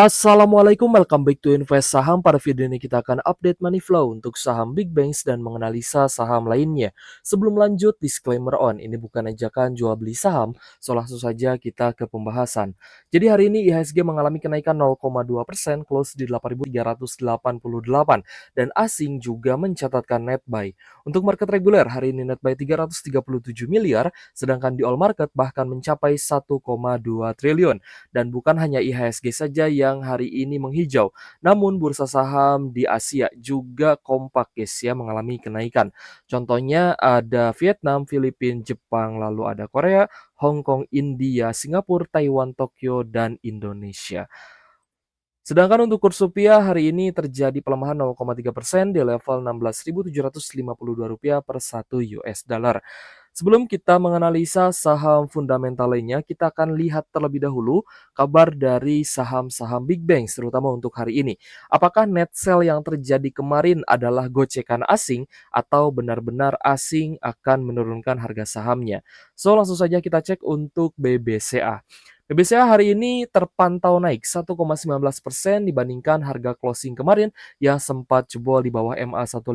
Assalamualaikum, welcome back to Invest Saham. Pada video ini kita akan update money flow untuk saham big banks dan menganalisa saham lainnya. Sebelum lanjut, disclaimer on, ini bukan ajakan jual beli saham, so langsung saja kita ke pembahasan. Jadi hari ini IHSG mengalami kenaikan 0,2%, close di 8.388, dan asing juga mencatatkan net buy. Untuk market reguler, hari ini net buy 337 miliar, sedangkan di all market bahkan mencapai 1,2 triliun. Dan bukan hanya IHSG saja yang hari ini menghijau, namun bursa saham di Asia juga kompak guys ya mengalami kenaikan. Contohnya ada Vietnam, Filipina, Jepang, lalu ada Korea, Hong Kong, India, Singapura, Taiwan, Tokyo, dan Indonesia. Sedangkan untuk kurs rupiah hari ini terjadi pelemahan 0,3% di level Rp16.752 per 1 US dollar. Sebelum kita menganalisa saham fundamental lainnya, kita akan lihat terlebih dahulu kabar dari saham-saham big banks, terutama untuk hari ini. Apakah net sell yang terjadi kemarin adalah gocekan asing atau benar-benar asing akan menurunkan harga sahamnya? So, langsung saja kita cek untuk BBCA. BBCA hari ini terpantau naik 1,19% dibandingkan harga closing kemarin yang sempat jebol di bawah MA 150.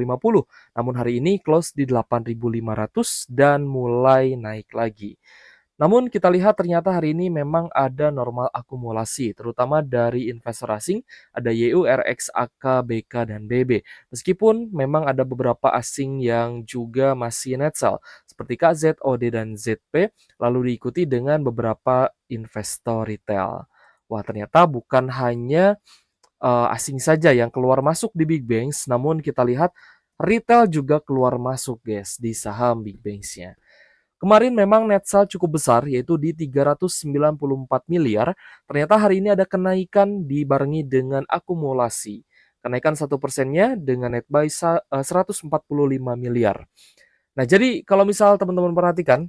Namun hari ini close di 8.500 dan mulai naik lagi. Namun kita lihat ternyata hari ini memang ada normal akumulasi, terutama dari investor asing, ada YU, RX, AK, BK, dan BB. Meskipun memang ada beberapa asing yang juga masih net sell, seperti KZ, OD, dan ZP, lalu diikuti dengan beberapa investor retail. Wah, ternyata bukan hanya asing saja yang keluar masuk di big banks, namun kita lihat retail juga keluar masuk guys di saham big banks-nya. Kemarin memang net sell cukup besar, yaitu di 394 miliar. Ternyata hari ini ada kenaikan dibarengi dengan akumulasi. Kenaikan 1%-nya dengan net buy 145 miliar. Nah, jadi kalau misal teman-teman perhatikan,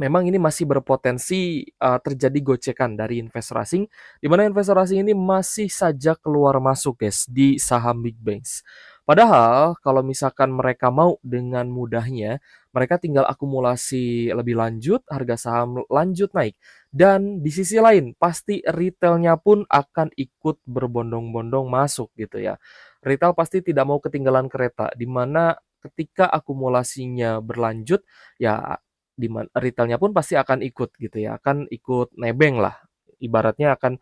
memang ini masih berpotensi terjadi gocekan dari investor asing, di mana investor asing ini masih saja keluar masuk guys di saham big banks. Padahal kalau misalkan mereka mau dengan mudahnya, mereka tinggal akumulasi lebih lanjut, harga saham lanjut naik. Dan di sisi lain, pasti retailnya pun akan ikut berbondong-bondong masuk gitu ya. Retail pasti tidak mau ketinggalan kereta, di mana ketika akumulasinya berlanjut, ya di retailnya pun pasti akan ikut gitu ya, akan ikut nebeng lah. Ibaratnya akan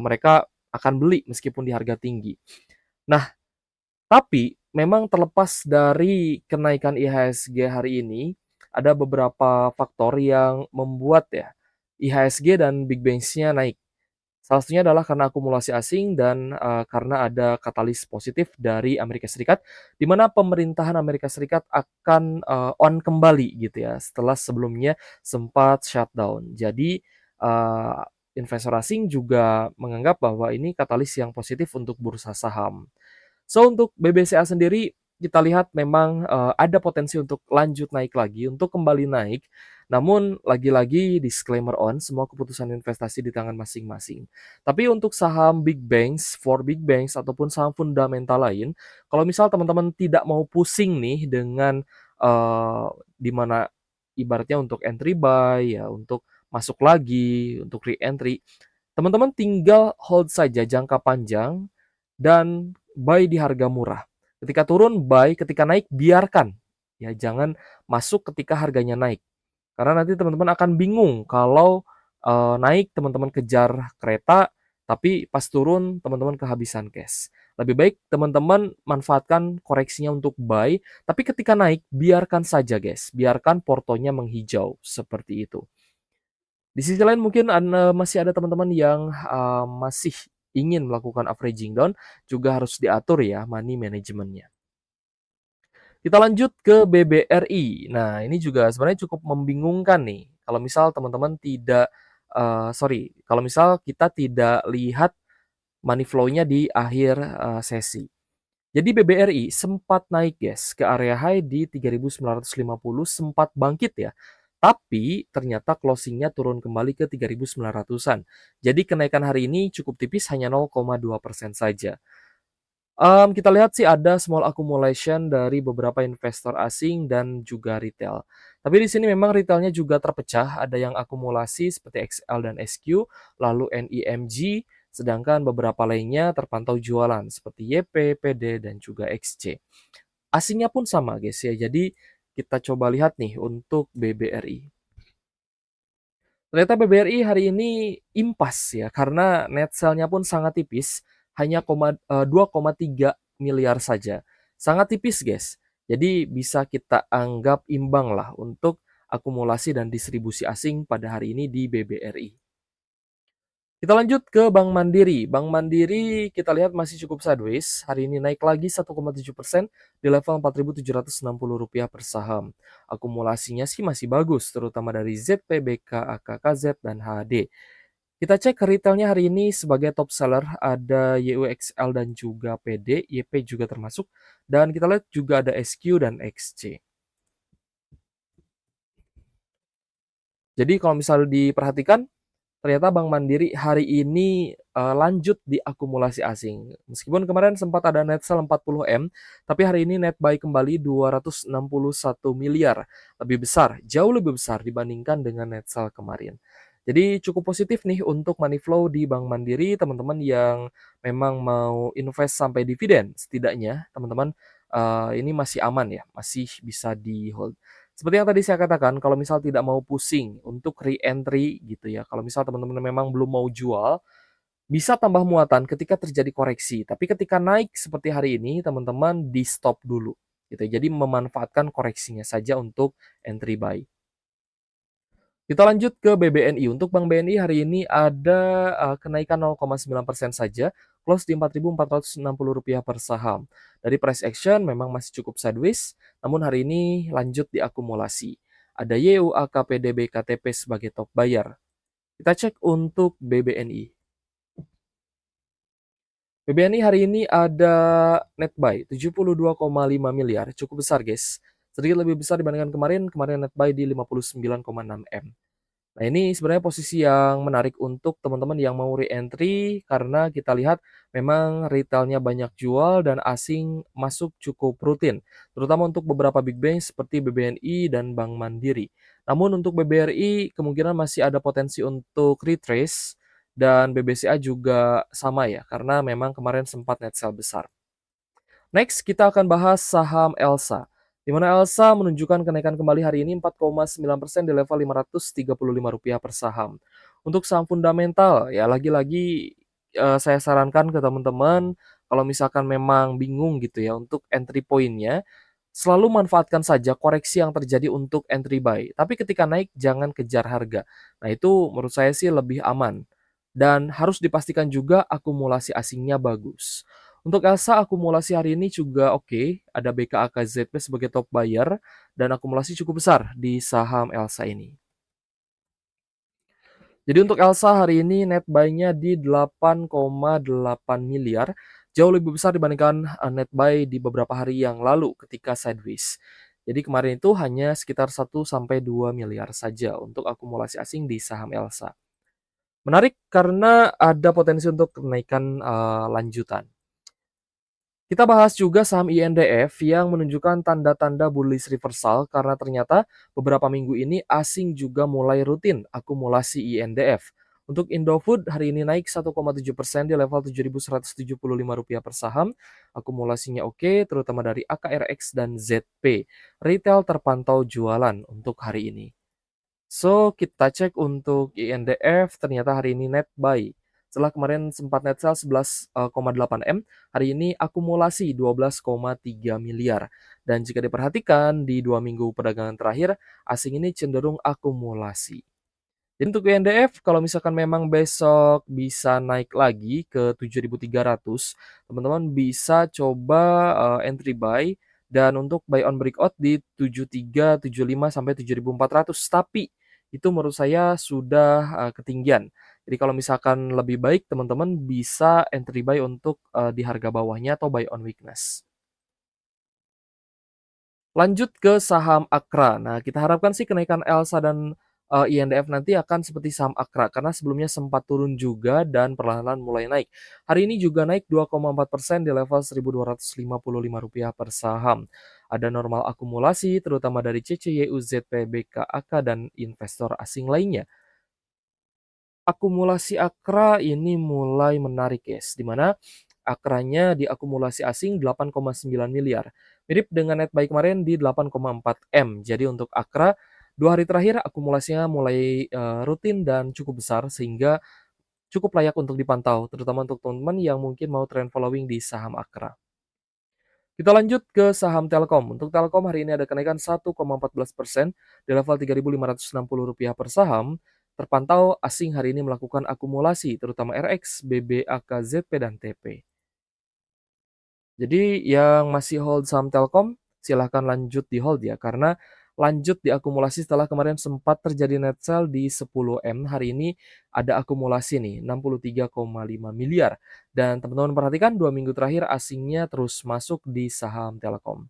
mereka akan beli meskipun di harga tinggi. Nah, tapi memang terlepas dari kenaikan IHSG hari ini, ada beberapa faktor yang membuat ya IHSG dan Big Banks-nya naik. Salah satunya adalah karena akumulasi asing dan karena ada katalis positif dari Amerika Serikat, di mana pemerintahan Amerika Serikat akan on kembali gitu ya, setelah sebelumnya sempat shutdown. Jadi eee, investor asing juga menganggap bahwa ini katalis yang positif untuk bursa saham. So, untuk BBCA sendiri kita lihat memang, ada potensi untuk lanjut naik lagi, untuk kembali naik. Namun lagi-lagi disclaimer on, semua keputusan investasi di tangan masing-masing. Tapi untuk saham big banks, for big banks ataupun saham fundamental lain, kalau misal teman-teman tidak mau pusing nih dengan, di mana ibaratnya untuk entry buy ya, untuk masuk lagi, untuk re-entry, teman-teman tinggal hold saja jangka panjang dan buy di harga murah. Ketika turun buy, ketika naik biarkan. Ya, jangan masuk ketika harganya naik. Karena nanti teman-teman akan bingung kalau naik teman-teman kejar kereta, tapi pas turun teman-teman kehabisan cash. Lebih baik teman-teman manfaatkan koreksinya untuk buy, tapi ketika naik biarkan saja guys, biarkan portonya menghijau seperti itu. Di sisi lain mungkin masih ada teman-teman yang masih ingin melakukan averaging down, juga harus diatur ya money management-nya. Kita lanjut ke BBRI. Nah, ini juga sebenarnya cukup membingungkan nih, kalau misal teman-teman tidak kalau misal kita tidak lihat money flow-nya di akhir sesi. Jadi BBRI sempat naik guys ke area high di 3.950, sempat bangkit ya. Tapi ternyata closing-nya turun kembali ke 3.900-an. Jadi kenaikan hari ini cukup tipis, hanya 0,2% saja. Kita lihat sih ada small accumulation dari beberapa investor asing dan juga retail. Tapi di sini memang retailnya juga terpecah, ada yang akumulasi seperti XL dan SQ, lalu NIMG, sedangkan beberapa lainnya terpantau jualan seperti YP, PD, dan juga XC. Asingnya pun sama guys ya, jadi kita coba lihat nih untuk BBRI. Ternyata BBRI hari ini impas ya, karena net sale-nya pun sangat tipis, hanya 2,3 miliar saja. Sangat tipis guys. Jadi bisa kita anggap imbang lah untuk akumulasi dan distribusi asing pada hari ini di BBRI. Kita lanjut ke Bank Mandiri. Bank Mandiri kita lihat masih cukup sideways. Hari ini naik lagi 1,7% di level Rp4.760 per saham. Akumulasinya sih masih bagus, terutama dari ZPBK, AKKZ, dan HD. Kita cek retailnya hari ini sebagai top seller, ada YUXL dan juga PD, YP juga termasuk, dan kita lihat juga ada SQ dan XC. Jadi kalau misal diperhatikan, ternyata Bank Mandiri hari ini, lanjut di akumulasi asing. Meskipun kemarin sempat ada net sell 40 M, tapi hari ini net buy kembali 261 miliar, lebih besar, jauh lebih besar dibandingkan dengan net sell kemarin. Jadi cukup positif nih untuk money flow di Bank Mandiri, teman-teman yang memang mau invest sampai dividen, setidaknya teman-teman, ini masih aman ya, masih bisa di-hold. Seperti yang tadi saya katakan, kalau misal tidak mau pusing untuk re-entry gitu ya, kalau misal teman-teman memang belum mau jual, bisa tambah muatan ketika terjadi koreksi. Tapi ketika naik seperti hari ini, teman-teman di-stop dulu gitu ya. Jadi memanfaatkan koreksinya saja untuk entry buy. Kita lanjut ke BBNI. Untuk Bank BNI hari ini ada kenaikan 0,9% saja, close di Rp4.460 per saham. Dari price action memang masih cukup sideways, namun hari ini lanjut diakumulasi. Ada YUAK PDB KTP sebagai top buyer. Kita cek untuk BBNI. BBNI hari ini ada net buy 72,5 miliar, cukup besar guys. Sedikit lebih besar dibandingkan kemarin net buy di 59,6 M. Nah, ini sebenarnya posisi yang menarik untuk teman-teman yang mau re-entry karena kita lihat memang retailnya banyak jual dan asing masuk cukup rutin, terutama untuk beberapa big bank seperti BBNI dan Bank Mandiri. Namun untuk BBRI kemungkinan masih ada potensi untuk retrace dan BBCA juga sama ya, karena memang kemarin sempat net sell besar. Next, kita akan bahas saham Elsa, di mana Elsa menunjukkan kenaikan kembali hari ini 4,9% di level Rp535 per saham. Untuk saham fundamental, ya lagi-lagi saya sarankan ke teman-teman, kalau misalkan memang bingung gitu ya untuk entry point-nya, selalu manfaatkan saja koreksi yang terjadi untuk entry buy. Tapi ketika naik, jangan kejar harga. Nah itu menurut saya sih lebih aman. Dan harus dipastikan juga akumulasi asingnya bagus. Untuk Elsa akumulasi hari ini juga oke, ada BKAKZP sebagai top buyer dan akumulasi cukup besar di saham Elsa ini. Jadi untuk Elsa hari ini net buy-nya di 8,8 miliar, jauh lebih besar dibandingkan net buy di beberapa hari yang lalu ketika sideways. Jadi kemarin itu hanya sekitar 1 sampai 2 miliar saja untuk akumulasi asing di saham Elsa. Menarik karena ada potensi untuk kenaikan lanjutan. Kita bahas juga saham INDF yang menunjukkan tanda-tanda bullish reversal karena ternyata beberapa minggu ini asing juga mulai rutin akumulasi INDF. Untuk Indofood hari ini naik 1,7% di level Rp7.175 per saham. Akumulasinya oke, terutama dari AKRX dan ZP. Retail terpantau jualan untuk hari ini. So, kita cek untuk INDF ternyata hari ini net buy. Setelah kemarin sempat net sell 11,8 M, hari ini akumulasi 12,3 miliar. Dan jika diperhatikan di 2 minggu perdagangan terakhir, asing ini cenderung akumulasi. Jadi untuk INDF, kalau misalkan memang besok bisa naik lagi ke 7.300, teman-teman bisa coba entry buy dan untuk buy on breakout di 7375 sampai 7.400. Tapi itu menurut saya sudah ketinggian. Jadi kalau misalkan lebih baik teman-teman bisa entry buy untuk di harga bawahnya atau buy on weakness. Lanjut ke saham Akra. Nah, kita harapkan sih kenaikan Elsa dan INDF nanti akan seperti saham Akra karena sebelumnya sempat turun juga dan perlahan-lahan mulai naik. Hari ini juga naik 2,4% di level Rp1.255 per saham. Ada normal akumulasi terutama dari CCYU, ZP, BK, AK, dan investor asing lainnya. Akumulasi AKRA ini mulai menarik guys, di mana AKRA-nya di akumulasi asing 8,9 miliar. Mirip dengan netbuy kemarin di 8,4 M. Jadi untuk AKRA 2 hari terakhir akumulasinya mulai rutin dan cukup besar sehingga cukup layak untuk dipantau, terutama untuk teman-teman yang mungkin mau trend following di saham AKRA. Kita lanjut ke saham Telkom. Untuk Telkom hari ini ada kenaikan 1,14% di level Rp3.560 per saham. Terpantau asing hari ini melakukan akumulasi, terutama RX, BBAK, ZP, dan TP. Jadi yang masih hold saham Telkom, silahkan lanjut di hold ya, karena lanjut diakumulasi setelah kemarin sempat terjadi net sell di 10M, hari ini ada akumulasi nih 63,5 miliar. Dan teman-teman perhatikan 2 minggu terakhir asingnya terus masuk di saham Telkom.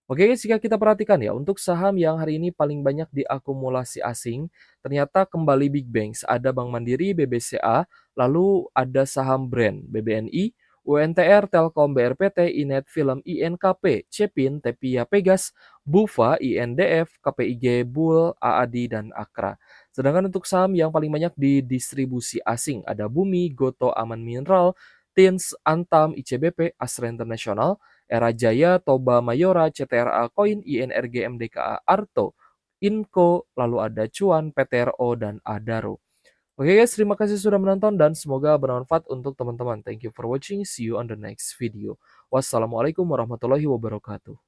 Oke, jika kita perhatikan ya, untuk saham yang hari ini paling banyak diakumulasi asing, ternyata kembali big banks. Ada Bank Mandiri, BBCA, lalu ada saham brand, BBNI, UNTR, Telkom, BRPT, Inet, Film, INKP, Cepin, Tepia, Pegas, Bufa, INDF, KPIG, Bull, AAD, dan Akra. Sedangkan untuk saham yang paling banyak didistribusi asing, ada Bumi, Goto, Aman Mineral, Tins, Antam, ICBP, Astra International, Era Jaya, Toba Mayora, CTRA Koin, INRG, MDKA, Arto, Inco, lalu ada Cuan, PTRO, dan Adaro. Oke guys, terima kasih sudah menonton dan semoga bermanfaat untuk teman-teman. Thank you for watching. See you on the next video. Wassalamualaikum warahmatullahi wabarakatuh.